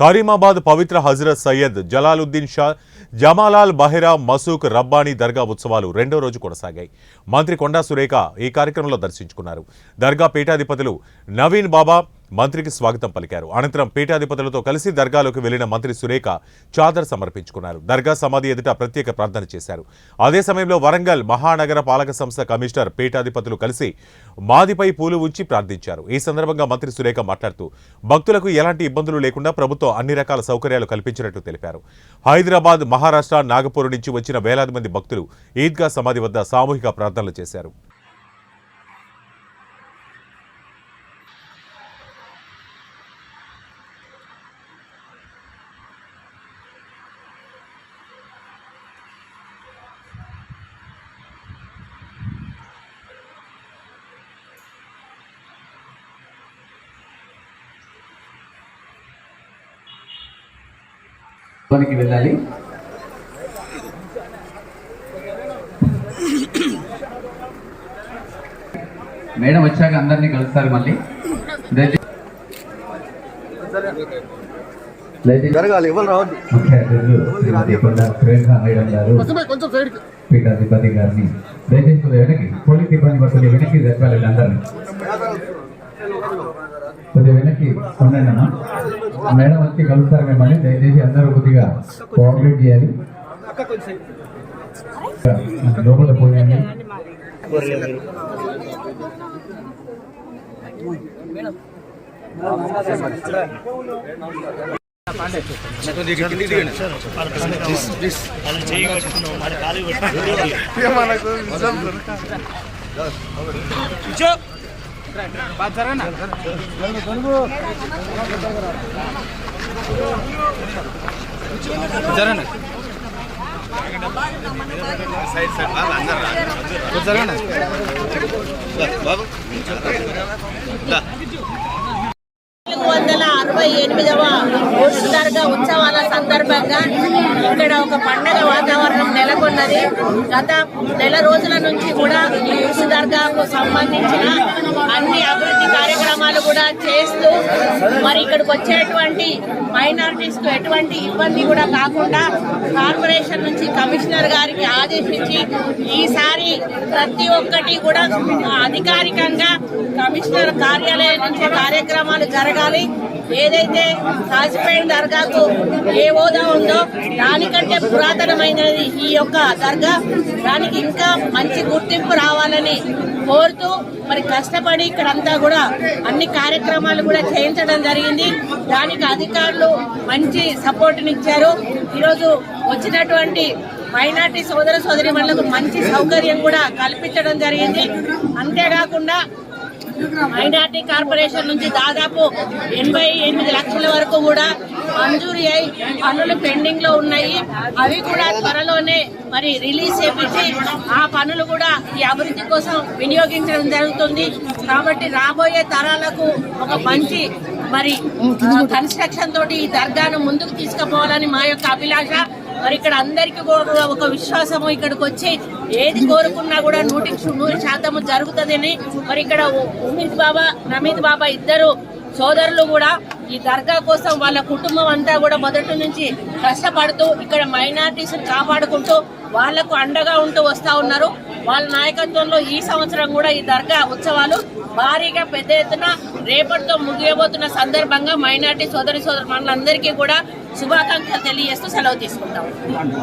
కరీమాబాద్ పవిత్ర హజరత్ సయ్యద్ జలాలుద్దీన్ షా జమాలాల్ బహెరా మసూక్ రబ్బానీ దర్గా ఉత్సవాలు రెండో రోజు కొనసాగాయి. మంత్రి కొండా సురేఖ ఈ కార్యక్రమంలో దర్శించుకున్నారు. దర్గా పీఠాధిపతులు నవీన్ బాబా మంత్రికి స్వాగతం పలికారు. అనంతరం పీఠాధిపతులతో కలిసి దర్గాలోకి వెళ్లిన మంత్రి సురేఖ చాదర్ సమర్పించుకున్నారు. దర్గా సమాధి ఎదుట ప్రత్యేక ప్రార్థన చేశారు. అదే సమయంలో వరంగల్ మహానగర పాలక సంస్థ కమిషనర్ పీఠాధిపతులు కలిసి మాదిపై పూలు ఉంచి ప్రార్థించారు. ఈ సందర్భంగా మంత్రి సురేఖ మాట్లాడుతూ భక్తులకు ఎలాంటి ఇబ్బందులు లేకుండా ప్రభుత్వం అన్ని రకాల సౌకర్యాలు కల్పించినట్టు తెలిపారు. హైదరాబాద్, మహారాష్ట్ర, నాగపూర్ నుంచి వచ్చిన వేలాది మంది భక్తులు ఈద్గా సమాధి వద్ద సామూహిక ప్రార్థనలు చేశారు. వెళ్ళాలి. మేడం వచ్చాక అందరినీ కలుస్తారు. మళ్ళీ పీఠాధిపతి గారిని దయచేసి వెనక్కి పోలీస్ సిబ్బంది కొద్దిగా వెనక్కి జరపాలి. అందరినీ కొద్దిగా వెనక్కి ఉండండి అమ్మా. మేడం వచ్చి కలుస్తారు మిమ్మల్ని. దయచేసి అందరూ కొద్దిగా కోఆపరేట్ చేయాలి. లోపల పోయండి. దర్గా ఉత్సవాల సందర్భంగా ఇక్కడ ఒక పండగ వాతావరణం నెలకొన్నది. గత నెల రోజుల నుంచి కూడా ఈ ఉర్సు దర్గాకు సంబంధించిన అన్ని అభివృద్ధి కార్యక్రమాలు కూడా చేస్తూ మరి ఇక్కడికి వచ్చేటువంటి మైనారిటీస్ కు ఎటువంటి ఇబ్బంది కూడా కాకుండా కార్పొరేషన్ నుంచి కమిషనర్ గారికి ఆదేశించి ఈసారి ప్రతి ఒక్కటి కూడా అధికారికంగా కమిషనర్ కార్యాలయం నుంచి కార్యక్రమాలు జరగాలి. ఏదైతే కాసిపేట దర్గాకు ఏ హోదా ఉందో దానికంటే పురాతనమైనది ఈ యొక్క దర్గా. దానికి ఇంకా మంచి గుర్తింపు రావాలని కోరుతూ మరి కష్టపడి ఇక్కడంతా కూడా అన్ని కార్యక్రమాలు కూడా చేయించడం జరిగింది. దానికి అధికారులు మంచి సపోర్టునిచ్చారు. ఈరోజు వచ్చినటువంటి మైనార్టీ సోదర సోదరీమణులకు మంచి సౌకర్యం కూడా కల్పించడం జరిగింది. అంతేకాకుండా మైనార్టీ కార్పొరేషన్ నుంచి దాదాపు 88 లక్షల వరకు కూడా మంజూరు అయి పనులు పెండింగ్ లో ఉన్నాయి. అవి కూడా త్వరలోనే మరి రిలీజ్ చేపించి ఆ పనులు కూడా ఈ అభివృద్ధి కోసం వినియోగించడం జరుగుతుంది. కాబట్టి రాబోయే తరాలకు ఒక మంచి మరి కన్స్ట్రక్షన్ తోటి ఈ దర్గాను ముందుకు తీసుకుపోవాలని మా యొక్క అభిలాష. మరి ఇక్కడ అందరికీ కూడా ఒక విశ్వాసము, ఇక్కడికి వచ్చి ఏది కోరుకున్నా కూడా 100% జరుగుతుందని మరి ఇక్కడ నమీద్ బాబా ఇద్దరు సోదరులు కూడా ఈ దర్గా కోసం వాళ్ళ కుటుంబం అంతా కూడా మొదటి నుంచి కష్టపడుతూ ఇక్కడ మైనారిటీస్ కాపాడుకుంటూ వాళ్లకు అండగా ఉంటూ వస్తా ఉన్నారు. వాళ్ళ నాయకత్వంలో ఈ సంవత్సరం కూడా ఈ దర్గా ఉత్సవాలు భారీగా పెద్ద ఎత్తున రేపటితో ముగియబోతున్న సందర్భంగా మైనారిటీ సోదరి సోదరులందరికీ కూడా శుభాకాంక్షలు తెలియజేస్తూ సెలవు తీసుకుంటాం.